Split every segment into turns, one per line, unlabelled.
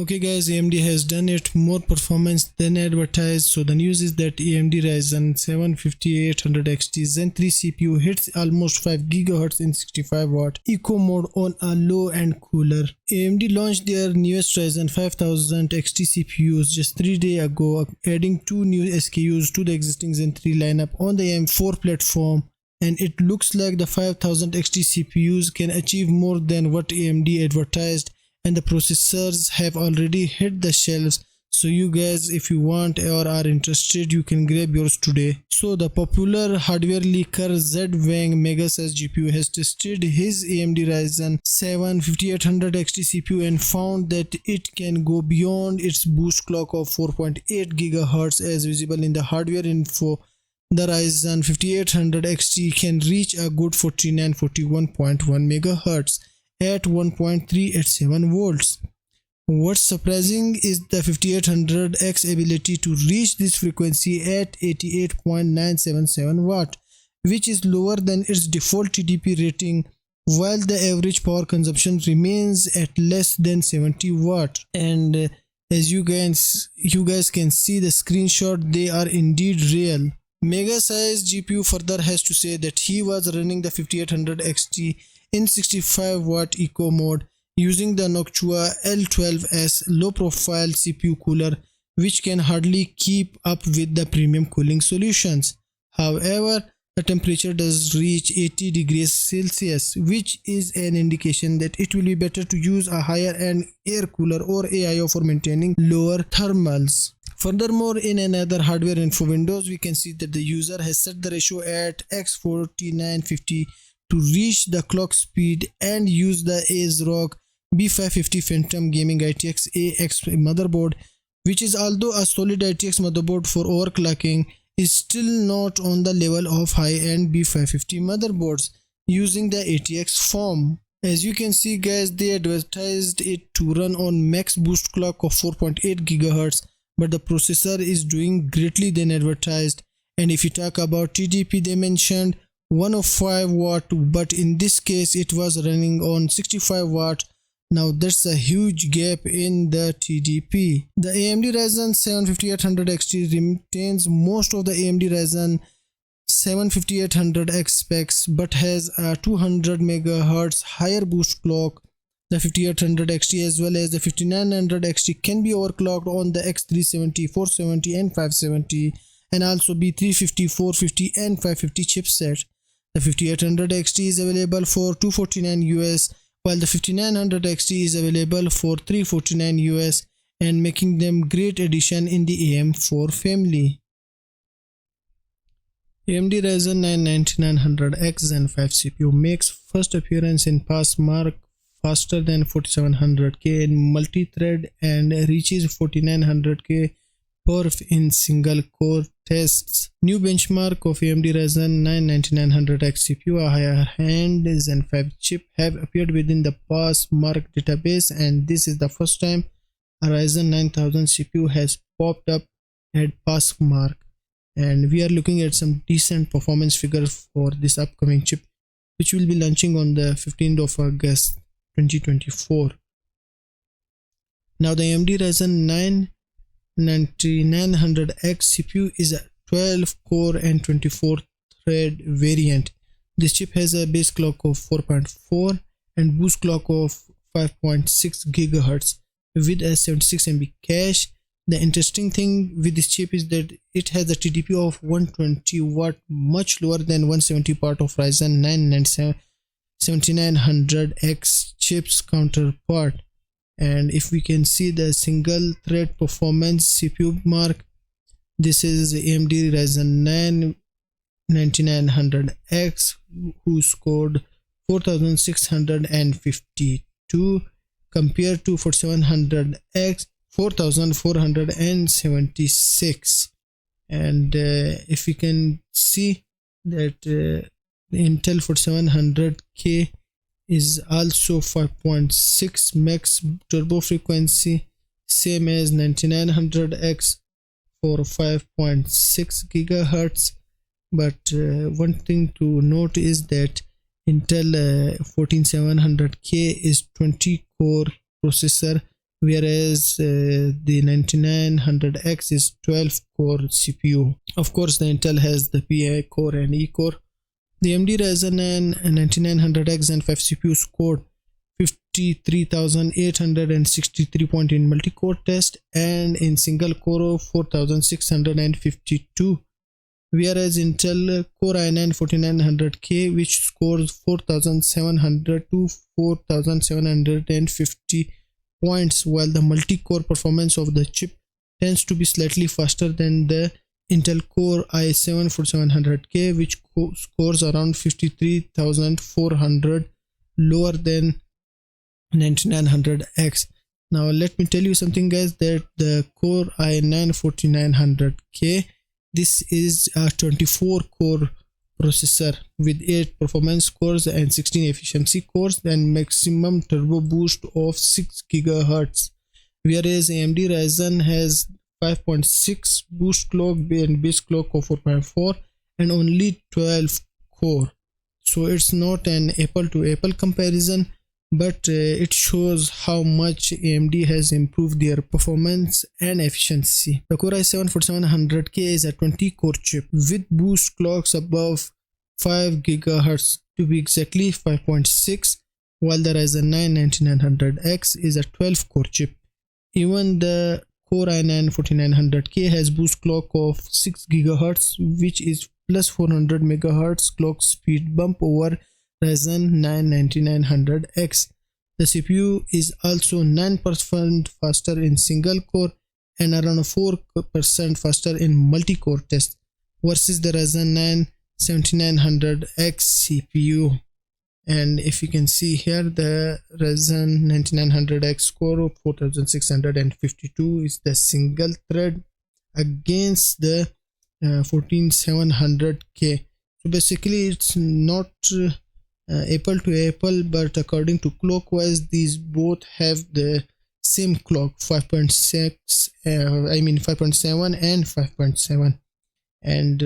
Okay guys, AMD has done it more performance than advertised. So the news is that AMD Ryzen 7 5800XT Zen 3 CPU hits almost 5 GHz in 65-watt eco mode on a low end cooler. AMD launched their newest Ryzen 5000 XT CPUs just 3 days ago, adding 2 new SKUs to the existing Zen 3 lineup on the M4 platform. And it looks like the 5000 XT CPUs can achieve more than what AMD advertised, and the processors have already hit the shelves. So you guys, if you want or are interested, you can grab yours today. So the popular hardware leaker Z-Wang Megasize GPU has tested his AMD Ryzen 7 5800 XT CPU and found that it can go beyond its boost clock of 4.8 GHz as visible in the hardware info. The Ryzen 5800 XT can reach a good 41.1 MHz at 1.387 volts. What's surprising is the 5800X ability to reach this frequency at 88.977 watt, which is lower than its default TDP rating, while the average power consumption remains at less than 70 watt. And as you guys can see the screenshot, they are indeed real. Megasize GPU further has to say that he was running the 5800 XT in 65-watt eco mode using the Noctua L12S low-profile CPU cooler, which can hardly keep up with the premium cooling solutions. However, the temperature does reach 80 degrees Celsius, which is an indication that it will be better to use a higher-end air cooler or AIO for maintaining lower thermals. Furthermore, in another hardware info windows, we can see that the user has set the ratio at X4950 to reach the clock speed and use the ASRock B550 Phantom Gaming ITX AX motherboard, which is, although a solid ITX motherboard for overclocking, is still not on the level of high-end B550 motherboards using the ATX form. As you can see guys, they advertised it to run on max boost clock of 4.8 GHz, but the processor is doing greatly than advertised. And if you talk about TDP, they mentioned 105 watt, but in this case it was running on 65 watt. Now that's a huge gap in the TDP. The AMD Ryzen 7 5800 XT retains most of the AMD Ryzen 7 5800X specs, but has a 200 MHz higher boost clock. The 5800 XT as well as the 5900 XT can be overclocked on the X370, 470 and 570, and also B350, 450 and 550 chipset. The 5800 XT is available for $249 US, while the 5900 XT is available for $349 US, and making them great addition in the AM4 family. AMD Ryzen 9 9900X Zen 5 CPU makes first appearance in pass mark faster than 4700K in multi-thread and reaches 4900K perf in single core tests. New benchmark of AMD Ryzen 9 9900X CPU, a higher-end Zen 5 chip, have appeared within the pass mark database, and this is the first time a Ryzen 9000 CPU has popped up at pass mark. And we are looking at some decent performance figures for this upcoming chip, which will be launching on the 15th of August 2024. Now the AMD Ryzen 9 9900X CPU is a 12 core and 24 thread variant. This chip has a base clock of 4.4 and boost clock of 5.6 GHz with a 76 MB cache. The interesting thing with this chip is that it has a TDP of 120 watt, much lower than 170 part of Ryzen 9 7900X chips counterpart. And if we can see the single thread performance CPU mark, this is AMD Ryzen 9 9900X, who scored 4652 compared to 4700X 4476. And if we can see that the Intel 4700K is also 5.6 max turbo frequency, same as 9900X for 5.6 GHz. But one thing to note is that Intel 14700K is 20 core processor whereas the 9900X is 12 core CPU. Of course, the Intel has the PI core and E core. The AMD Ryzen 9 9900X Zen 5 CPU scored 53,863 points in multi-core test and in single core 4,652, whereas Intel Core i9 4900K, which scores 4,700 to 4,750 points, while the multi-core performance of the chip tends to be slightly faster than the Intel Core i7 4700K, which scores around 53,400, lower than 9900X. Now let me tell you something, guys, that the Core i9 4900K, this is a 24 core processor with 8 performance cores and 16 efficiency cores and maximum turbo boost of 6 GHz, whereas AMD Ryzen has 5.6 boost clock and base clock of 4.4 and only 12 core. So it's not an apple to apple comparison, but it shows how much AMD has improved their performance and efficiency. The Core i7 4700K is a 20 core chip with boost clocks above 5 GHz, to be exactly 5.6, while the Ryzen 9 9900X is a 12 core chip. Even the Core i9 4900K has boost clock of 6 GHz, which is plus 400 MHz clock speed bump over Ryzen 9 9900X. The CPU is also 9% faster in single core and around 4% faster in multi-core test versus the Ryzen 9 7900X CPU. And if you can see here, the Ryzen 9900X core of 4652 is the single thread against the 14700K. So basically it's not apple to apple, but according to clockwise, these both have the same clock, 5.6 5.7 and 5.7. And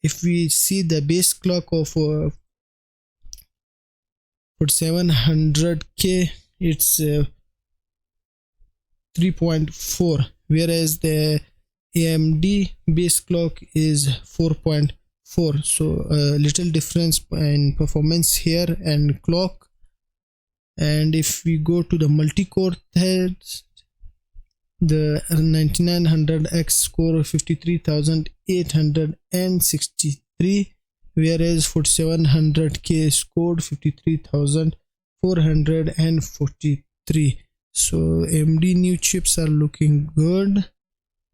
if we see the base clock of 4700K, it's 3.4, whereas the AMD base clock is 4.4. So a little difference in performance here and clock. And if we go to the multi-core threads, the 9900X score 53,863, whereas 4700K scored 53,443. So AMD new chips are looking good,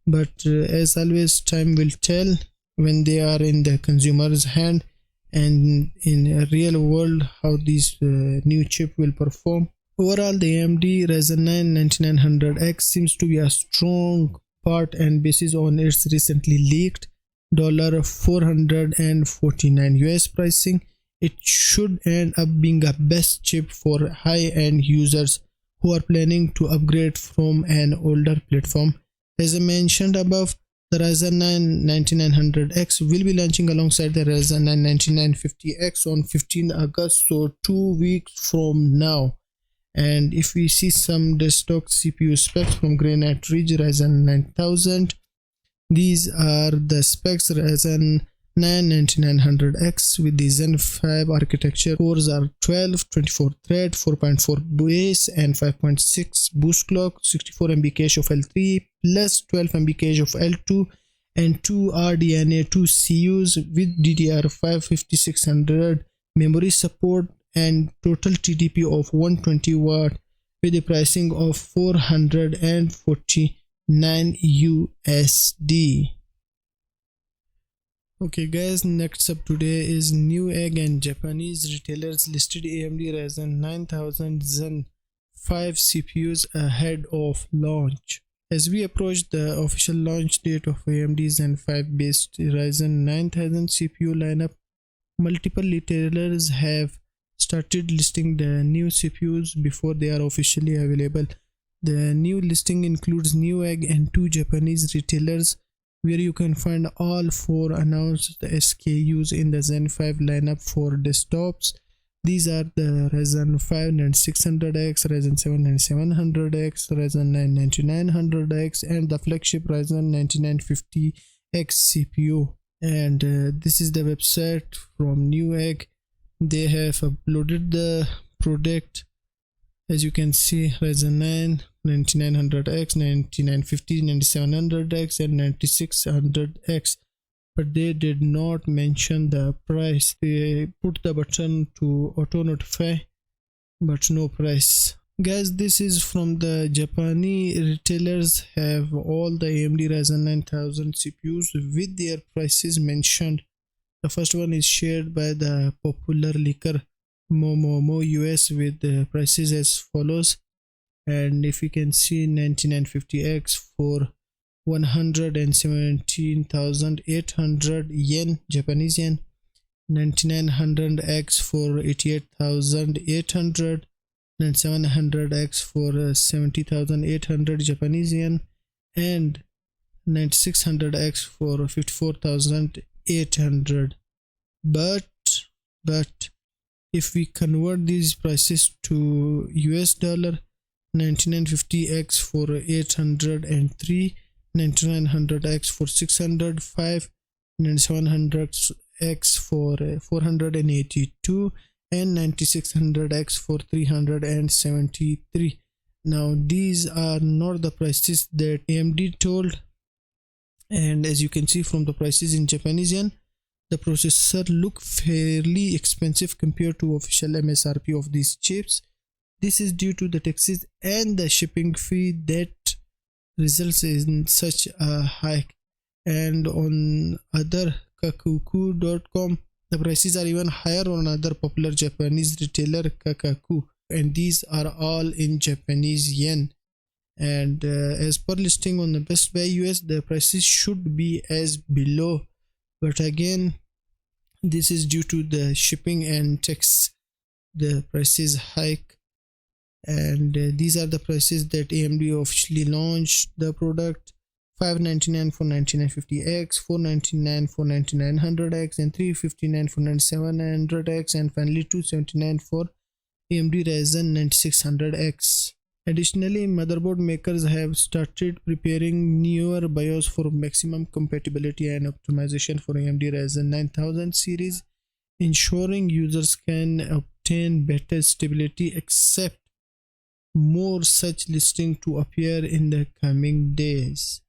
but as always, time will tell when they are in the consumer's hand and in a real world how these new chip will perform. Overall, the AMD Ryzen 9 9900X seems to be a strong part and basis on its recently leaked $449 US pricing. It should end up being a best chip for high-end users who are planning to upgrade from an older platform. As I mentioned above, the Ryzen 9 9900X will be launching alongside the Ryzen 9 9950X on 15 August, so 2 weeks from now. And if we see some desktop CPU specs from Granite Ridge Ryzen 9000, these are the specs. Ryzen 9 9900X with the Zen 5 architecture. Cores are 12, 24 thread, 4.4 base and 5.6 boost clock, 64 MB cache of L3 plus 12 MB cache of L2 and 2 RDNA 2 CUs with DDR5 5600 memory support and total TDP of 120 watt with a pricing of $449 USD. Okay guys, next up today is Newegg and Japanese retailers listed AMD Ryzen 9000 Zen 5 CPUs ahead of launch. As we approach the official launch date of AMD Zen 5 based Ryzen 9000 CPU lineup, multiple retailers have started listing the new CPUs before they are officially available. The new listing includes Newegg and 2 Japanese retailers, where you can find all 4 announced SKUs in the Zen 5 lineup for desktops. These are the Ryzen 5 9600X, Ryzen 7 9700X, Ryzen 9 9900X, and the flagship Ryzen 9950X CPU. And this is the website from Newegg. They have uploaded the product. As you can see, Ryzen 9 9900X, 9950, 9700X, and 9600X. But they did not mention the price. They put the button to auto notify, but no price. Guys, this is from the Japanese retailers have all the AMD Ryzen 9000 CPUs with their prices mentioned. The first one is shared by the popular leaker Momomo US with the prices as follows. And if you can see, 9950X for 117,800 yen, Japanese yen, 9900X for 88,800, 9700X for 70,800 Japanese yen, and 9600X for 54,800. But if we convert these prices to US dollar, 9950X for 803, 9900X for 605, 9700X for 482, and 9600X for 373. Now these are not the prices that AMD told, and as you can see from the prices in Japanese yen, the processor look fairly expensive compared to official MSRP of these chips. This is due to the taxes and the shipping fee that results in such a hike. And on other kakaku.com, the prices are even higher on other popular Japanese retailer Kakaku, and these are all in Japanese yen. And as per listing on the Best Buy US, the prices should be as below, but again this is due to the shipping and tax, the prices hike. And these are the prices that AMD officially launched the product: $599 for 9950X, $499 for 9900X, and $359 for 9700X, and finally $279 for AMD Ryzen 9600X. Additionally, motherboard makers have started preparing newer BIOS for maximum compatibility and optimization for AMD Ryzen 9000 series, ensuring users can obtain better stability. Except more such listing to appear in the coming days.